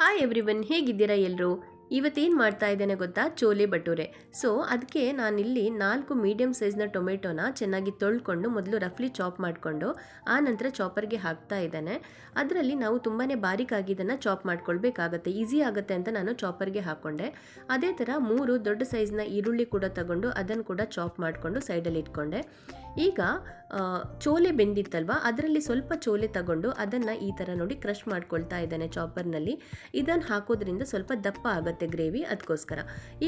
Hi everyone, ಹೇಗಿದ್ದೀರಾ ಎಲ್ಲರೂ? ಇವತ್ತೇನು ಮಾಡ್ತಾ ಇದ್ದೇನೆ ಗೊತ್ತಾ? ಚೋಲೆ ಭಟೂರೆ. ಸೊ ಅದಕ್ಕೆ ನಾನಿಲ್ಲಿ 4 ಮೀಡಿಯಮ್ ಸೈಜ್ನ ಟೊಮೆಟೊನ ಚೆನ್ನಾಗಿ ತೊಳ್ಕೊಂಡು ಮೊದಲು ರಫ್ಲಿ ಚಾಪ್ ಮಾಡಿಕೊಂಡು ಆ ನಂತರ ಚಾಪರ್ಗೆ ಹಾಕ್ತಾ ಇದ್ದೇನೆ. ಅದರಲ್ಲಿ ನಾವು ತುಂಬಾ ಬಾರೀಕಾಗಿ ಇದನ್ನು ಚಾಪ್ ಮಾಡ್ಕೊಳ್ಬೇಕಾಗತ್ತೆ, ಈಸಿ ಆಗುತ್ತೆ ಅಂತ ನಾನು ಚಾಪರ್ಗೆ ಹಾಕ್ಕೊಂಡೆ. ಅದೇ ಥರ 3 ದೊಡ್ಡ ಸೈಜ್ನ ಈರುಳ್ಳಿ ಕೂಡ ತಗೊಂಡು ಅದನ್ನು ಕೂಡ ಚಾಪ್ ಮಾಡಿಕೊಂಡು ಸೈಡಲ್ಲಿ ಇಟ್ಕೊಂಡೆ. ಈಗ ಚೋಲೆ ಬೆಂದಿತ್ತಲ್ವ, ಅದರಲ್ಲಿ ಸ್ವಲ್ಪ ಚೋಲೆ ತಗೊಂಡು ಅದನ್ನು ಈ ಥರ ನೋಡಿ ಕ್ರಷ್ ಮಾಡ್ಕೊಳ್ತಾ ಇದ್ದೇನೆ ಚಾಪರ್ನಲ್ಲಿ. ಇದನ್ನು ಹಾಕೋದ್ರಿಂದ ಸ್ವಲ್ಪ ದಪ್ಪ ಆಗುತ್ತೆ ಗ್ರೇವಿ, ಅದಕ್ಕೋಸ್ಕರ.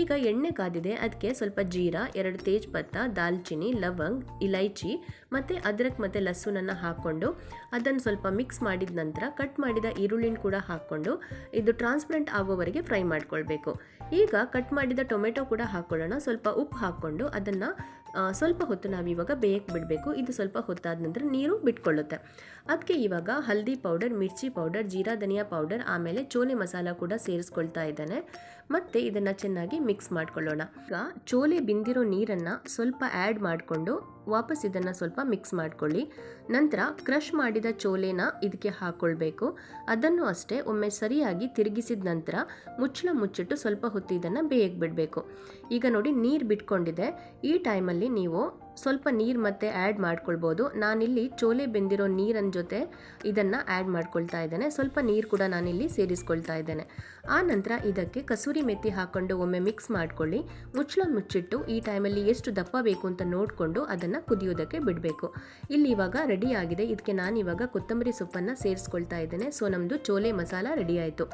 ಈಗ ಎಣ್ಣೆ ಕಾದಿದೆ, ಅದಕ್ಕೆ ಸ್ವಲ್ಪ ಜೀರಾ, 2 ತೇಜ್ಪತ್ತ, ದಾಲ್ಚಿನ್ನಿ, ಲವಂಗ್, ಇಲೈಚಿ ಮತ್ತು ಅದ್ರಕ್ ಮತ್ತು ಲಸೂನನ್ನು ಹಾಕ್ಕೊಂಡು ಅದನ್ನು ಸ್ವಲ್ಪ ಮಿಕ್ಸ್ ಮಾಡಿದ ನಂತರ ಕಟ್ ಮಾಡಿದ ಈರುಳ್ಳಿನ ಕೂಡ ಹಾಕ್ಕೊಂಡು ಇದು ಟ್ರಾನ್ಸ್ಪರೆಂಟ್ ಆಗೋವರೆಗೆ ಫ್ರೈ ಮಾಡ್ಕೊಳ್ಬೇಕು. ಈಗ ಕಟ್ ಮಾಡಿದ ಟೊಮೆಟೊ ಕೂಡ ಹಾಕ್ಕೊಳ್ಳೋಣ. ಸ್ವಲ್ಪ ಉಪ್ಪು ಹಾಕ್ಕೊಂಡು ಅದನ್ನು ಸ್ವಲ್ಪ ಹೊತ್ತು ನಾವಿವಾಗ ಬೇಯಕ್ಕೆ ಬಿಡಬೇಕು. ಇದು ಸ್ವಲ್ಪ ಹೊತ್ತಾದ ನಂತರ ನೀರು ಬಿಟ್ಕೊಳ್ಳುತ್ತೆ. ಅದಕ್ಕೆ ಇವಾಗ ಹಲ್ದಿ ಪೌಡರ್, ಮಿರ್ಚಿ ಪೌಡರ್, ಜೀರಾ ಧನಿಯಾ ಪೌಡರ್, ಆಮೇಲೆ ಚೋಲೆ ಮಸಾಲ ಕೂಡ ಸೇರಿಸ್ಕೊಳ್ತಾ ಇದ್ದಾನೆ. ಮತ್ತು ಇದನ್ನು ಚೆನ್ನಾಗಿ ಮಿಕ್ಸ್ ಮಾಡ್ಕೊಳ್ಳೋಣ. ಈಗ ಚೋಲೆ ಬಿಂದಿರೋ ನೀರನ್ನು ಸ್ವಲ್ಪ ಆ್ಯಡ್ ಮಾಡಿಕೊಂಡು ವಾಪಸ್ ಇದನ್ನು ಸ್ವಲ್ಪ ಮಿಕ್ಸ್ ಮಾಡ್ಕೊಳ್ಳಿ. ನಂತರ ಕ್ರಷ್ ಮಾಡಿದ ಚೋಲೆನ ಇದಕ್ಕೆ ಹಾಕ್ಕೊಳ್ಬೇಕು. ಅದನ್ನು ಅಷ್ಟೇ ಒಮ್ಮೆ ಸರಿಯಾಗಿ ತಿರುಗಿಸಿದ ನಂತರ ಮುಚ್ಚಳ ಮುಚ್ಚಿಟ್ಟು ಸ್ವಲ್ಪ ಹೊತ್ತು ಇದನ್ನು ಬೇಯಕ್ಕೆ ಬಿಡಬೇಕು. ಈಗ ನೋಡಿ ನೀರು ಬಿಟ್ಕೊಂಡಿದೆ. ಈ ಟೈಮಲ್ಲಿ ನೀವು ಸ್ವಲ್ಪ ನೀರು ಮತ್ತೆ ಆ್ಯಡ್ ಮಾಡ್ಕೊಳ್ಬೋದು. ನಾನಿಲ್ಲಿ ಚೋಲೆ ಬೆಂದಿರೋ ನೀರಿನ ಜೊತೆ ಇದನ್ನು ಆ್ಯಡ್ ಮಾಡ್ಕೊಳ್ತಾ ಇದ್ದೇನೆ. ಸ್ವಲ್ಪ ನೀರು ಕೂಡ ನಾನಿಲ್ಲಿ ಸೇರಿಸ್ಕೊಳ್ತಾ ಇದ್ದೇನೆ. ಆ ನಂತರ ಇದಕ್ಕೆ ಕಸೂರಿ ಮೆಥಿ ಹಾಕ್ಕೊಂಡು ಒಮ್ಮೆ ಮಿಕ್ಸ್ ಮಾಡ್ಕೊಳ್ಳಿ. ಮುಚ್ಚಳ ಮುಚ್ಚಿಟ್ಟು ಈ ಟೈಮಲ್ಲಿ ಎಷ್ಟು ದಪ್ಪ ಬೇಕು ಅಂತ ನೋಡಿಕೊಂಡು ಅದನ್ನು ಕುದಿಯೋದಕ್ಕೆ ಬಿಡಬೇಕು. ಇಲ್ಲಿ ಇವಾಗ ರೆಡಿ ಆಗಿದೆ. ಇದಕ್ಕೆ ನಾನು ಇವಾಗ ಕೊತ್ತಂಬರಿ ಸೊಪ್ಪನ್ನು ಸೇರಿಸ್ಕೊಳ್ತಾ ಇದ್ದೇನೆ. ಸೊ ನಮ್ಮದು ಚೋಲೆ ಮಸಾಲ ರೆಡಿ ಆಯಿತು.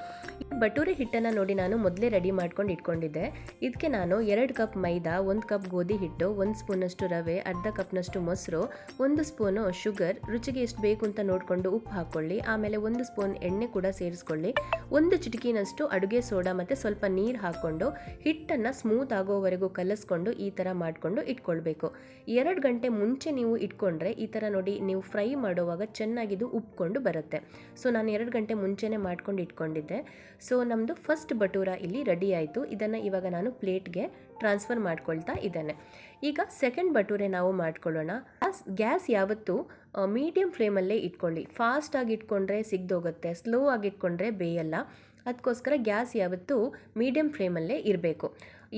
ಭಟೂರೆ ಹಿಟ್ಟನ್ನು ನೋಡಿ ನಾನು ಮೊದಲೇ ರೆಡಿ ಮಾಡ್ಕೊಂಡು ಇಟ್ಕೊಂಡಿದ್ದೆ. ಇದಕ್ಕೆ ನಾನು 2 ಕಪ್ ಮೈದಾ, 1 ಕಪ್ ಗೋಧಿ ಹಿಟ್ಟು, 1 ಸ್ಪೂನಷ್ಟು ರವೆ, ಅರ್ಧ ಕಪ್ನಷ್ಟು ಮೊಸರು, 1 ಸ್ಪೂನು ಶುಗರ್, ರುಚಿಗೆ ಎಷ್ಟು ಬೇಕು ಅಂತ ನೋಡಿಕೊಂಡು ಉಪ್ಪು ಹಾಕ್ಕೊಳ್ಳಿ. ಆಮೇಲೆ 1 ಸ್ಪೂನ್ ಎಣ್ಣೆ ಕೂಡ ಸೇರಿಸ್ಕೊಳ್ಳಿ. 1 ಚಿಟಿಕಿನಷ್ಟು ಅಡುಗೆ ಸೋಡಾ ಮತ್ತು ಸ್ವಲ್ಪ ನೀರು ಹಾಕ್ಕೊಂಡು ಹಿಟ್ಟನ್ನು ಸ್ಮೂತ್ ಆಗೋವರೆಗೂ ಕಲಿಸ್ಕೊಂಡು ಈ ಥರ ಮಾಡಿಕೊಂಡು ಇಟ್ಕೊಳ್ಬೇಕು. 2 ಗಂಟೆ ಮುಂಚೆ ನೀವು ಇಟ್ಕೊಂಡ್ರೆ ಈ ಥರ ನೋಡಿ ನೀವು ಫ್ರೈ ಮಾಡುವಾಗ ಚೆನ್ನಾಗಿದು ಉಪ್ಕೊಂಡು ಬರುತ್ತೆ. ಸೊ ನಾನು 2 ಗಂಟೆ ಮುಂಚೆನೇ ಮಾಡ್ಕೊಂಡು ಇಟ್ಕೊಂಡಿದ್ದೆ. ಸೊ ನಮ್ಮದು ಫಸ್ಟ್ ಭಟೂರ ಇಲ್ಲಿ ರೆಡಿ ಆಯಿತು. ಇದನ್ನು ಇವಾಗ ನಾನು ಪ್ಲೇಟ್ಗೆ ಟ್ರಾನ್ಸ್ಫರ್ ಮಾಡ್ಕೊಳ್ತಾ ಇದ್ದೇನೆ. ಈಗ ಸೆಕೆಂಡ್ ಭಟೂರೆ ನಾವು ಮಾಡ್ಕೊಳ್ಳೋಣ. ಗ್ಯಾಸ್ ಯಾವತ್ತೂ ಮೀಡಿಯಮ್ ಫ್ಲೇಮಲ್ಲೇ ಇಟ್ಕೊಳ್ಳಿ. ಫಾಸ್ಟಾಗಿ ಇಟ್ಕೊಂಡ್ರೆ ಸಿಗ್ದೋಗುತ್ತೆ, ಸ್ಲೋ ಆಗಿ ಇಟ್ಕೊಂಡ್ರೆ ಬೇಯಲ್ಲ. ಅದಕ್ಕೋಸ್ಕರ ಗ್ಯಾಸ್ ಯಾವತ್ತೂ ಮೀಡಿಯಮ್ ಫ್ಲೇಮಲ್ಲೇ ಇರಬೇಕು.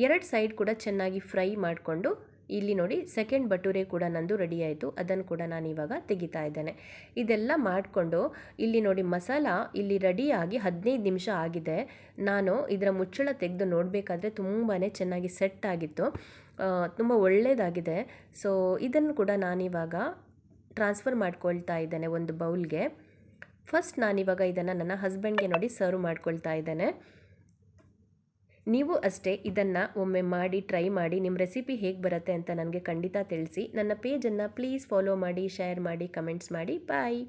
2 ಸೈಡ್ ಕೂಡ ಚೆನ್ನಾಗಿ ಫ್ರೈ ಮಾಡಿಕೊಂಡು ಇಲ್ಲಿ ನೋಡಿ ಸೆಕೆಂಡ್ ಭಟೂರೆ ಕೂಡ ನಂದು ರೆಡಿ ಆಯಿತು. ಅದನ್ನು ಕೂಡ ನಾನು ಇವಾಗ ತೆಗಿತಾ ಇದ್ದೇನೆ. ಇದೆಲ್ಲ ಮಾಡಿಕೊಂಡು ಇಲ್ಲಿ ನೋಡಿ ಮಸಾಲ ಇಲ್ಲಿ ರೆಡಿಯಾಗಿ 15 ನಿಮಿಷ ಆಗಿದೆ. ನಾನು ಇದರ ಮುಚ್ಚಳ ತೆಗೆದು ನೋಡಬೇಕಾದ್ರೆ ತುಂಬಾ ಚೆನ್ನಾಗಿ ಸೆಟ್ ಆಗಿತ್ತು, ತುಂಬ ಒಳ್ಳೆಯದಾಗಿದೆ. ಸೊ ಇದನ್ನು ಕೂಡ ನಾನಿವಾಗ ಟ್ರಾನ್ಸ್ಫರ್ ಮಾಡ್ಕೊಳ್ತಾ ಇದ್ದೇನೆ ಒಂದು ಬೌಲ್ಗೆ. ಫಸ್ಟ್ ನಾನಿವಾಗ ಇದನ್ನು ನನ್ನ ಹಸ್ಬೆಂಡ್ಗೆ ನೋಡಿ ಸರ್ವ್ ಮಾಡ್ಕೊಳ್ತಾ ಇದ್ದೇನೆ. ನೀವು ಅಷ್ಟೇ ಇದನ್ನು ಒಮ್ಮೆ ಮಾಡಿ ಟ್ರೈ ಮಾಡಿ ನಿಮ್ಮ ರೆಸಿಪಿ ಹೇಗೆ ಬರುತ್ತೆ ಅಂತ ನನಗೆ ಖಂಡಿತ ತಿಳಿಸಿ. ನನ್ನ ಪೇಜನ್ನು ಪ್ಲೀಸ್ ಫಾಲೋ ಮಾಡಿ, ಶೇರ್ ಮಾಡಿ, ಕಮೆಂಟ್ಸ್ ಮಾಡಿ. ಬಾಯ್.